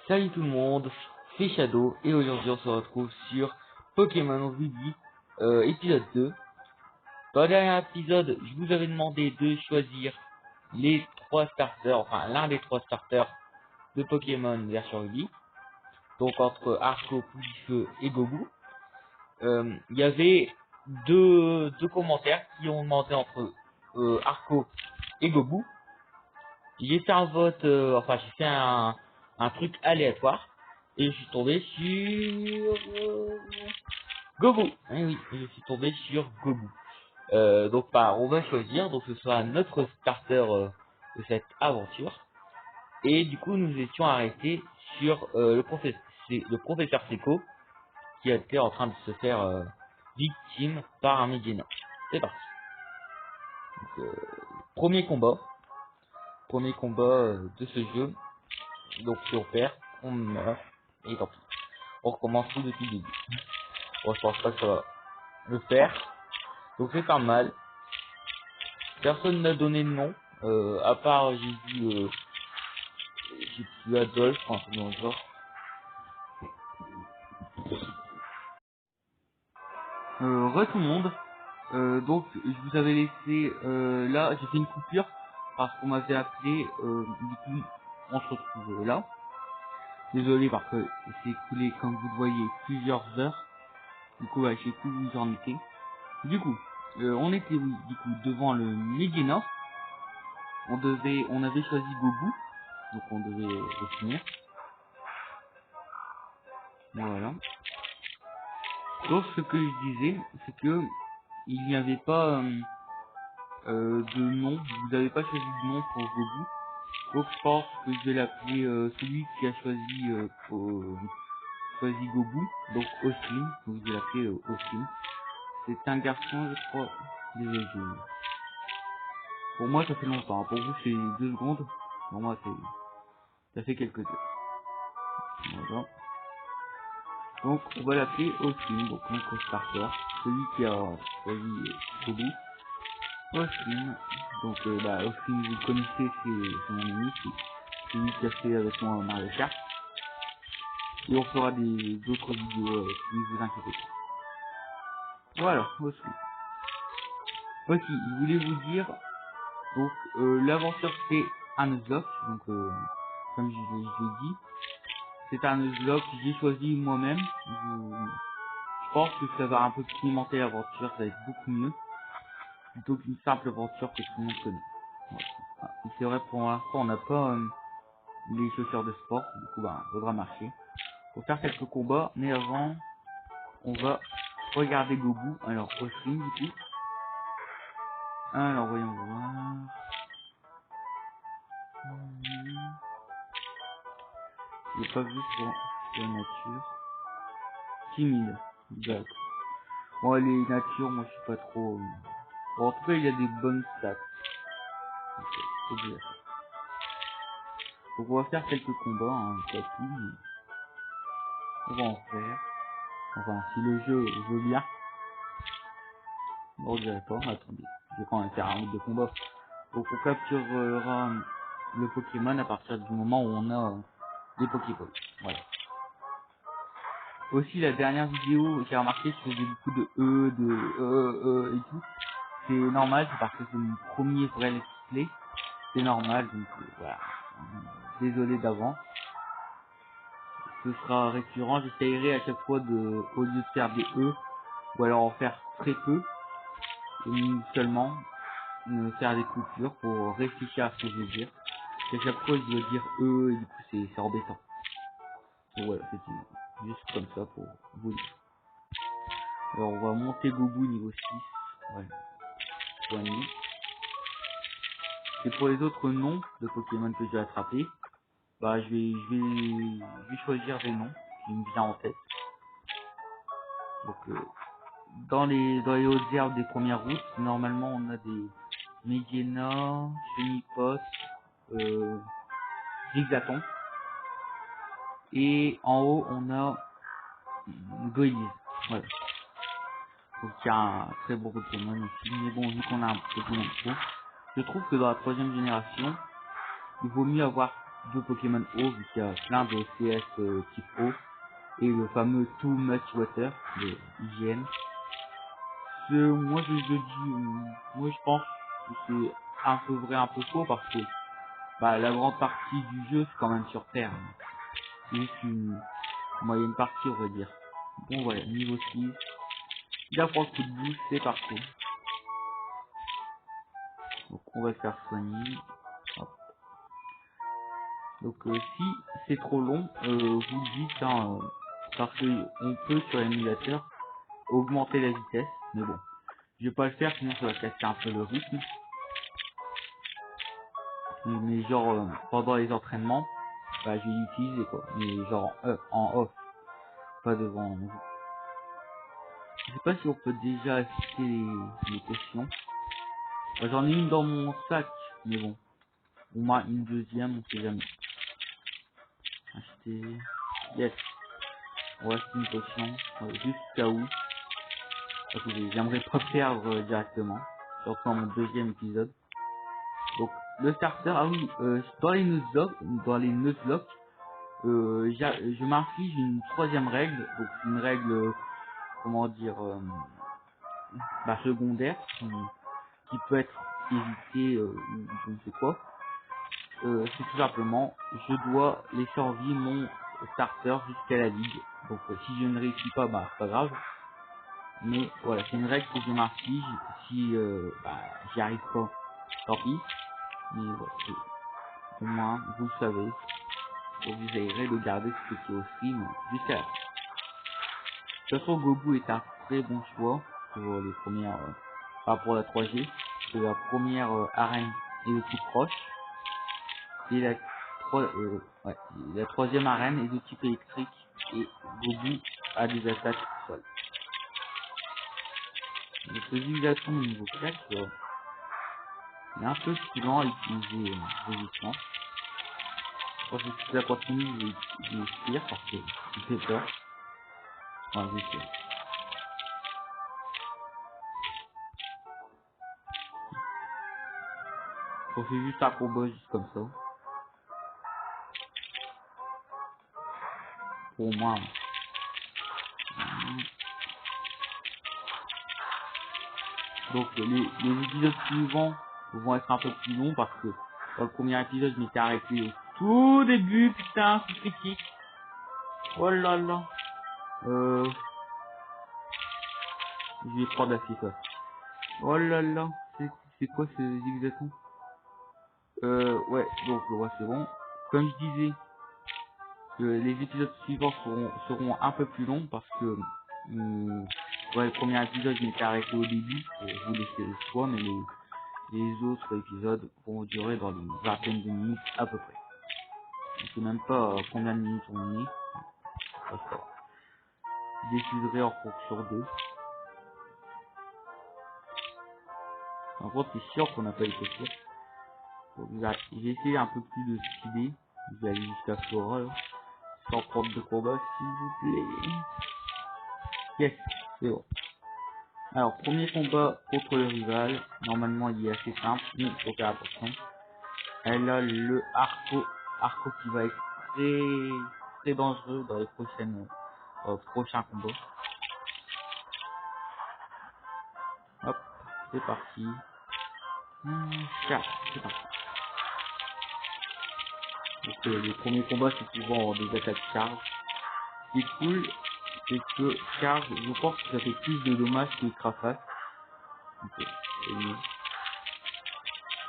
Salut tout le monde, c'est Shadow et aujourd'hui on se retrouve sur Pokémon Ruby épisode 2. Dans le dernier épisode, je vous avais demandé de choisir les trois starters, enfin l'un des trois starters de Pokémon version Ruby. Donc entre Arco, Poudifeu et Gobu. Il y avait deux commentaires qui ont demandé entre Arco et Gobu. J'ai fait un vote, j'ai fait un truc aléatoire et je suis tombé sur Gobu. Eh oui, je suis tombé sur Gobu. On va choisir, donc ce sera notre starter de cette aventure. Et du coup, nous étions arrêtés sur le professeur Seco qui était en train de se faire victime par un Medina. C'est parti. Donc, premier combat de ce jeu. Donc si on perd, on meurt, et tant pis. On recommence tout depuis le début. Bon, je pense pas que ça va le faire. Donc c'est pas mal. Personne n'a donné de nom. À part j'ai vu Adolphe, enfin c'est dans le genre. Tout le monde. Donc je vous avais laissé là, j'ai fait une coupure parce qu'on m'avait appelé, du coup on se retrouve là. Désolé parce que c'est écoulé comme vous le voyez plusieurs heures. Du coup je sais plus où vous en étiez. Du coup, on était oui, du coup devant le Medina. On avait choisi Gobu, donc on devait le finir. Voilà. Sauf ce que je disais, c'est que il n'y avait pas de nom. Vous n'avez pas choisi de nom pour Gobu. Donc je pense que je vais l'appeler celui qui a choisi Gobu, donc Oshin. Donc je vais l'appeler Oshin. C'est un garçon, je crois. Désolé. Pour moi, ça fait longtemps. Pour vous, c'est 2 secondes. Pour moi, ça fait quelques heures. Voilà. Donc, on va l'appeler Oshin, donc notre starter. Celui qui a choisi Gobu. Oshin. Donc, Oshin, vous le connaissez, c'est mon ami. C'est celui qui a fait avec moi Mario Kart. Et on fera d'autres vidéos, ne vous inquiétez pas. Voilà, Oshin. Aussi, je voulais vous dire, donc, l'aventure c'est un Nuzlocke, donc, comme je l'ai dit. C'est un Nuzlocke que j'ai choisi moi-même. Je pense que ça va un peu pimenter l'aventure, ça va être beaucoup mieux. Plutôt qu'une simple aventure que tout le monde connaît. Voilà. Ah, et c'est vrai, pour l'instant, on n'a pas les chaussures de sport. Du coup, il faudra marcher. Faut faire quelques combats, mais avant, on va regarder Gobu. Alors, au stream, du coup. Alors, voyons voir. Je l'ai pas vu sur la nature. Timide. D'accord. Bon, les natures, moi, je suis pas trop... Bon, en tout cas, il y a des bonnes stats. Donc, c'est bien. Donc, on va faire quelques combats, hein, pas tout, mais on va en faire. Enfin, si le jeu veut bien. Bon, je dirais pas. Attendez. Je vais quand même faire un route de combat. Donc, on capturera le Pokémon à partir du moment où on a des Pokéballs. Voilà. Aussi, la dernière vidéo, j'ai remarqué que je faisais beaucoup de et tout. C'est normal, c'est parce que c'est mon premier vrai let's play. C'est normal, donc voilà. Désolé d'avance. Ce sera récurrent, j'essayerai à chaque fois au lieu de faire des E, ou alors en faire très peu, et seulement faire des coupures pour réfléchir à ce que je veux dire. Et à chaque fois je dois dire E, et du coup c'est embêtant. Donc voilà, c'est juste comme ça pour vous dire. Alors on va monter Gobu niveau 6. Voilà. Soigné. Et pour les autres noms de Pokémon que j'ai attrapés, je vais choisir des noms qui me viennent en tête. Donc dans les hautes herbes des premières routes, normalement on a des Medina, Chenipos, Zigzaton. Et en haut on a Goïse. Voilà. Donc il y a un très beau Pokémon ici. Mais bon, vu qu'on a un Pokémon trop, je trouve que dans la 3ème génération, il vaut mieux avoir 2 Pokémon eau, vu qu'il y a plein de CS type eau, et le fameux Too Much Water de IGN. Moi je dis, moi je pense que c'est un peu vrai, un peu faux, parce que bah, la grande partie du jeu c'est quand même sur Terre. C'est juste une moyenne partie, on va dire. Bon voilà, niveau 6. Il apprend le coup de bouche, c'est parti. Donc on va le faire soigner. Hop. Donc si c'est trop long, vous le dites, hein, parce que on peut sur l'émulateur augmenter la vitesse, mais bon, je vais pas le faire sinon ça va casser un peu le rythme. Mais genre pendant les entraînements, bah je vais l'utiliser quoi, mais genre en off, pas devant vous. Je sais pas si on peut déjà assister les questions. J'en ai une dans mon sac, mais bon, au moins une deuxième, on sait jamais. Acheter, yes. On va acheter une potion, juste au cas où. Parce que j'aimerais pas perdre directement, surtout dans mon deuxième épisode. Donc le starter, ah oui, dans les nuzlocke, je m'inflige une troisième règle, donc une règle, comment dire, secondaire, qui peut être évitée ou je ne sais quoi. C'est tout simplement, je dois laisser en vie mon starter jusqu'à la ligue. Donc si je ne réussis pas, bah c'est pas grave. Mais voilà, c'est une règle que je m'inflige. Si j'y arrive pas, tant pis. Mais voilà, au moins vous le savez. Et vous essayerez de garder ce petit au stream jusqu'à la fin. De toute façon, Gobu est un très bon choix pour les premières, pour la 3G. C'est la première arène est le plus proche. Et la troisième arène est de type électrique. Et Gobu a des attaques folles. Le Zigzaton niveau 4, il est un peu plus lent à utiliser résistance. Quand je la continue, je tire parce que il fait peur. Enfin, je tire. On fait juste un combo juste comme ça. Pour moi. Donc les épisodes suivants vont être un peu plus longs parce que dans le premier épisode je m'étais arrêté au tout début, putain, c'est critique. Oh là là. Je vais prendre la FIFA. Oh là là. C'est quoi ce Zigzaton? Ouais, donc ouais, c'est bon. Comme je disais, les épisodes suivants seront un peu plus longs parce que le premier épisode je m'étais arrêté au début pour vous laisser le choix, mais les autres épisodes vont durer dans une vingtaine de minutes à peu près. Je sais même pas combien de minutes on est. Je déciderai en fonction d'eux. En contre c'est sûr qu'on n'a pas été sûr. J'ai essayé un peu plus de speeder. Je vais aller jusqu'à Flora là. Sans prendre de combat s'il vous plaît. Yes, c'est bon. Alors, premier combat contre le rival. Normalement, il est assez simple, mais il faut faire attention. Elle a le Arco qui va être très dangereux dans les prochains combats. Hop, c'est parti. C'est parti. Donc, les premiers combats, c'est souvent des attaques charge. Ce qui est cool, c'est que charge, je pense que ça fait plus de dommages que Kraface. Donc,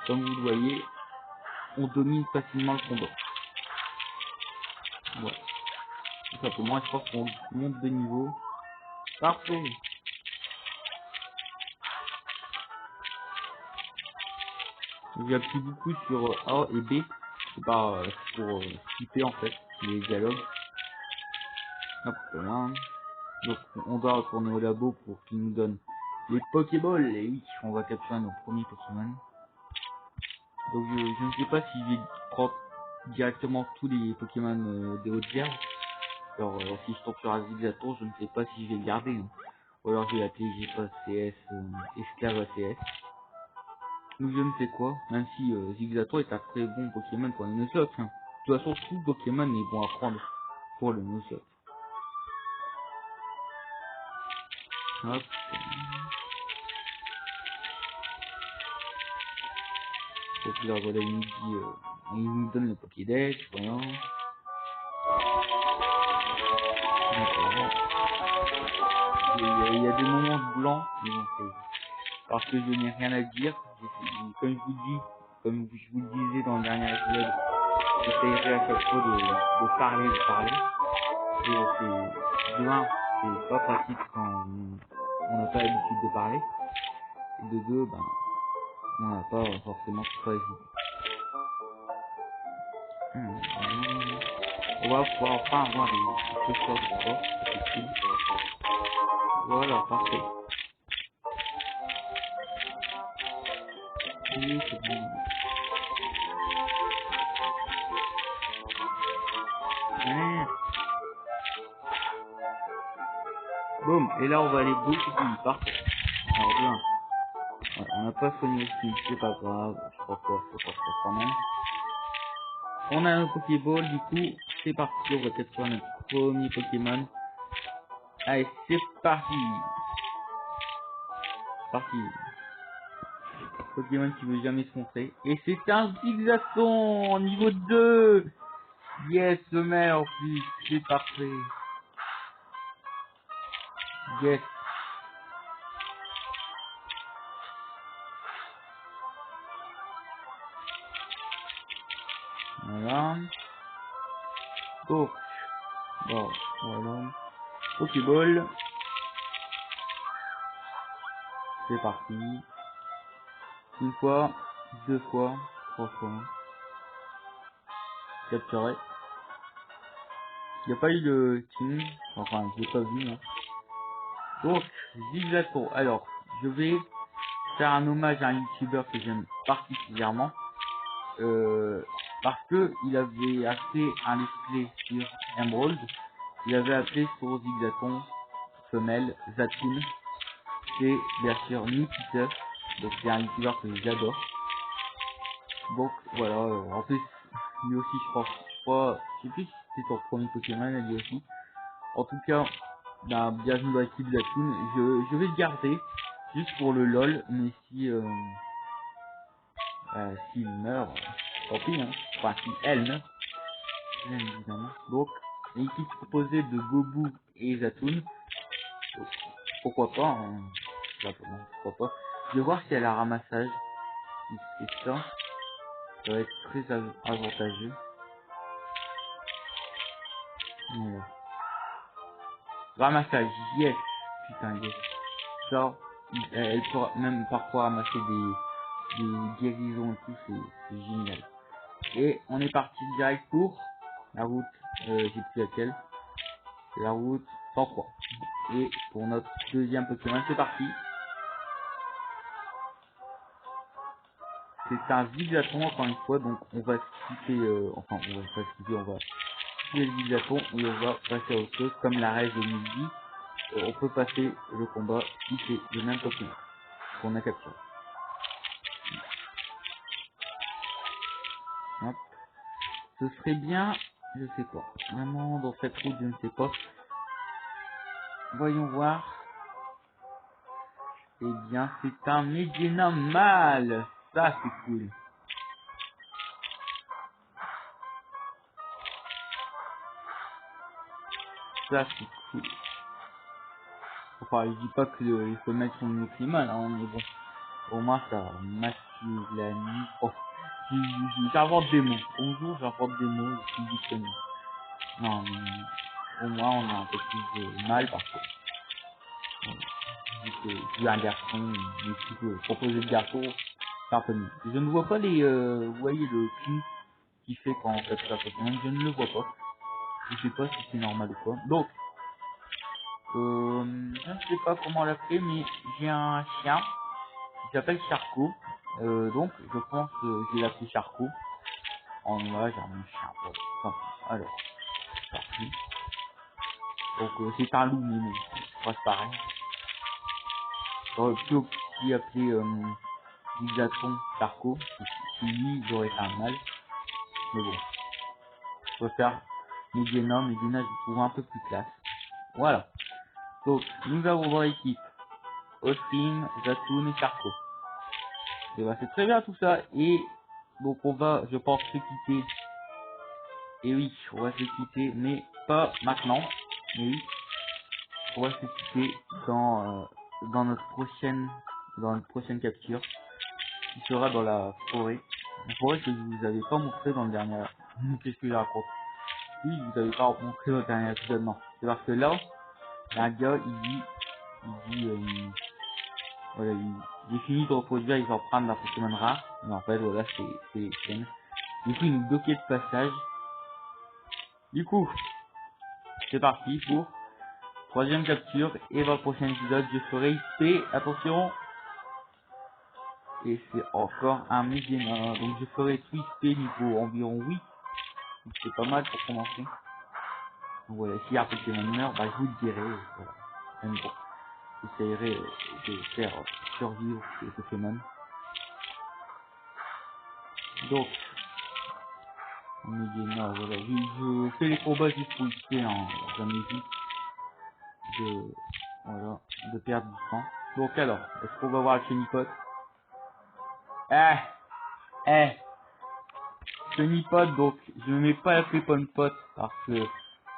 comme vous le voyez, on domine facilement le combat. Voilà. Tout simplement, je pense qu'on monte de niveau. Parfait. J'appuie beaucoup sur A et B. C'est pas pour skipper en fait les dialogues. Hop, voilà. Donc on doit retourner au labo pour qu'il nous donne les Pokéballs. Et oui, on va capturer nos premiers Pokémon. Donc je ne sais pas si je vais prendre directement tous les Pokémon des hautes herbes. Alors si je tombe sur un Zigzaton, je ne sais pas si je vais le garder. Hein. Ou alors je vais l'appeler GPA CS Esclave ACS. Ou je ne sais quoi, même si Zigzaton est un très bon Pokémon pour les Nuzlocke. Hein. De toute façon, tout Pokémon est bon à prendre pour le no-shot. Hop. Et puis là, voilà, il nous dit, il nous donne le Pokédex, voyons. Il y a des moments blancs, mais bon, c'est parce que je n'ai rien à dire. Comme je vous le disais dans le dernier épisode, j'essayerai à chaque fois de parler. Et c'est, de un, c'est pas pratique quand on n'a pas l'habitude de parler. Et de deux, ben, on n'a pas forcément choisi. On va pouvoir enfin avoir des chaussures de sport, c'est cool. Voilà, parfait. Oui, c'est bon. Ouais. Boum, et là on va aller beaucoup plus parfait. Alors bien, ouais, on n'a pas soigné aussi, c'est pas grave, je crois pas, c'est pas grave quand même. On a un Pokéball, du coup, c'est parti, on va peut-être faire notre premier Pokémon. Allez, c'est parti. Parti. Pokémon qui veut jamais se montrer. Et c'est un Zigzaton niveau 2. Yes, le meilleur en plus, c'est parfait. Yes. Voilà. Oh. Bon, voilà. Pokéball. C'est parti. Une fois, deux fois, trois fois. Capturé. Il n'y a pas eu de team. Enfin, je l'ai pas vu, hein. Donc, Zigzaton. Alors, je vais faire un hommage à un youtubeur que j'aime particulièrement. Parce que il avait appelé un let's play sur Emerald. Il avait appelé sur Zigzaton femelle Zatoon. C'est bien sûr Nikita. Donc c'est un youtubeur que j'adore. Donc voilà, en plus lui aussi je sais plus si c'était son premier Pokémon lui aussi. En tout cas, bah, bienvenue dans l'équipe Zatoon. Je vais le garder juste pour le LOL, mais si s'il meurt, tant pis hein. Enfin si elle meurt, bien évidemment. Donc l'équipe composée de Gobu et Zatoon. Pourquoi pas hein. Pourquoi pas. Je vais voir si elle a ramassage. Si c'est ça. Ça va être très avantageux. Voilà. Ramassage, yes. Putain, yes. Ça, elle pourra même parfois ramasser des guérisons et tout, c'est génial. Et on est parti direct pour la route, j'ai plus laquelle. C'est la route 103. Et pour notre deuxième Pokémon, c'est parti. C'est un Zigzaton encore une fois, donc on va skipper, enfin on va pas skipper, on va skipper le Zigzaton et on va passer à autre chose, comme la règle nous le dit. On peut passer le combat si c'est le même Pokémon qu'on a capturé. Hop. Ce serait bien, je sais pas. Vraiment dans cette route, je ne sais pas. Voyons voir. Eh bien, c'est un Medina mâle. Ça, c'est cool. Ça, c'est cool. Enfin, je dis pas que les femelles sont mieux que les mâles, hein, mais bon. Au moins, ça masculine. Oh, j'invente des mots. Bonjour, j'invente des mots, je suis disponible. Non, mais au moins, on a un peu plus de mal parfois. Vu que je suis un garçon, mais si je peux proposer de garçon, c'est un peu mieux. Je ne vois pas les, vous voyez le cul qui fait quand on capture un Pokémon, je ne le vois pas. Je sais pas si c'est normal ou quoi. Donc, je ne sais pas comment l'appeler, mais j'ai un chien qui s'appelle Charcot. Donc, je pense que je vais l'appeler Charcot. En hommage à mon chien. Voilà. Enfin, alors, c'est parti. Donc, c'est un loup, mais bon, c'est pas pareil. J'aurais pu aussi appeler Zigzaton Charcot. Si lui, j'aurais fait un mal. Mais bon. préfère Medina. Medina, je trouve un peu plus classe. Voilà. Donc, nous avons dans l'équipe Osrim, Zatoun et Charcot. Et bah, c'est très bien tout ça. Et donc, on va, je pense, se quitter. Et oui, on va se quitter, mais pas maintenant. Mais oui, on va se quitter dans notre prochaine capture, qui sera dans la forêt. La forêt que je vous avais pas montré dans le dernier. Qu'est-ce que je raconte? Oui, je vous avais pas montré dans le dernier épisode, non. C'est parce que là, un gars, voilà, il finit de reproduire, il va prendre la Pokémon rare. Mais en fait, voilà, c'est les chaînes. Du coup, il nous bloquait de passage. Du coup, c'est parti pour troisième capture. Et dans le prochain épisode, je ferai XP. Attention. Et c'est encore un Medina. Donc, je ferai tout XP niveau environ 8. Donc, c'est pas mal pour commencer. Donc, voilà, si un Pokémon meurt, bah, je vous le dirai. Voilà. Même bon, j'essaierai de faire survivre les Pokémon. Donc, Medina, voilà. Je fais les combats juste pour XP, hein. Ça m'évite voilà, de perdre du temps. Donc alors, est-ce qu'on va voir le Chenipot? Chenipot, donc je ne mets pas la Pépon Pot parce que,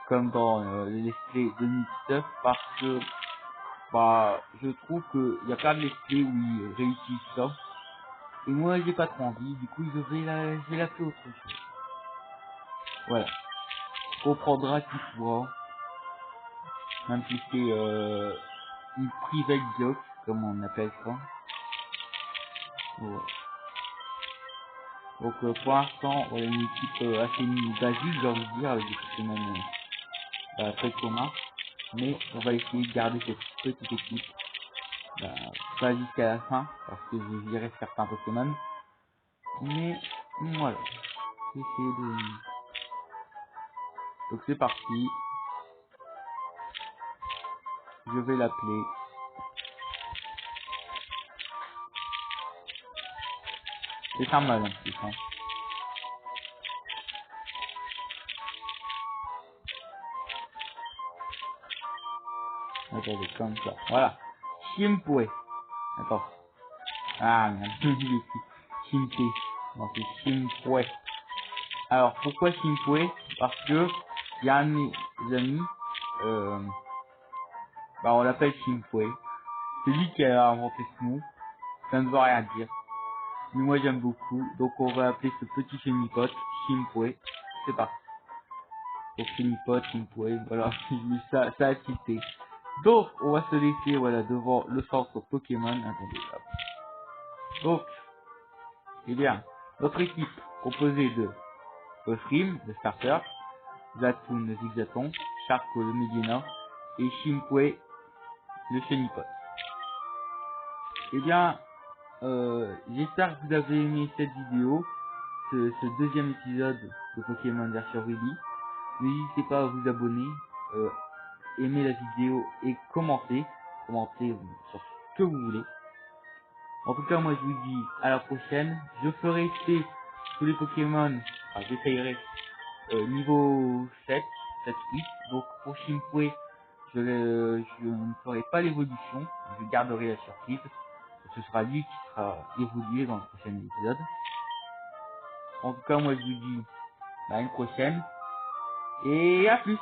comme dans les let's play 2019, parce que bah je trouve que il y a plein de let's play où ils réussissent ça. Et moi j'ai pas trop envie, du coup je vais la faire autre chose. Voilà. On comprendra qui soit, même si c'est une private joke, comme on appelle ça. Voilà. Donc pour l'instant, on a une équipe assez basique, j'ai envie de dire, avec des Pokémon très communs. Mais on va essayer de garder cette petite équipe pas jusqu'à la fin, parce que je virerai certains Pokémon. Mais voilà, essayer de... Donc c'est parti, je vais l'appeler. C'est un mal en plus, hein. Attendez, comme ça, voilà. Chimpoué. Attends. Ah non, Chimpé. Non, c'est Chimpoué. Alors, pourquoi Chimpoué? Parce que il y a un de mes amis, bah on l'appelle Chimpoué. C'est lui qui a inventé ce mot. Ça ne veut rien dire. Mais moi j'aime beaucoup. Donc on va appeler ce petit Chenipot Chimpoué. C'est parti. Donc Chenipot, Chimpoué, voilà. ça a tilté. Donc on va se laisser voilà devant le centre Pokémon. Attendez, hop. Donc, eh bien, notre équipe composée de Osrim, le starter, Zatoun, le Zigzaton, Charco, le Medina, et Chimpoué, le Chenipot. Eh bien, j'espère que vous avez aimé cette vidéo, ce deuxième épisode de Pokémon version Ruby. N'hésitez pas à vous abonner, aimer la vidéo et commenter sur ce que vous voulez. En tout cas, moi je vous dis à la prochaine. Je ferai essayer tous les Pokémon, enfin j'essayerai niveau 7, 8. Donc pour Chimpoué, je ne ferai pas l'évolution, je garderai la surprise. Ce sera lui qui sera évolué dans le prochain épisode. En tout cas, moi je vous dis à une prochaine et à plus.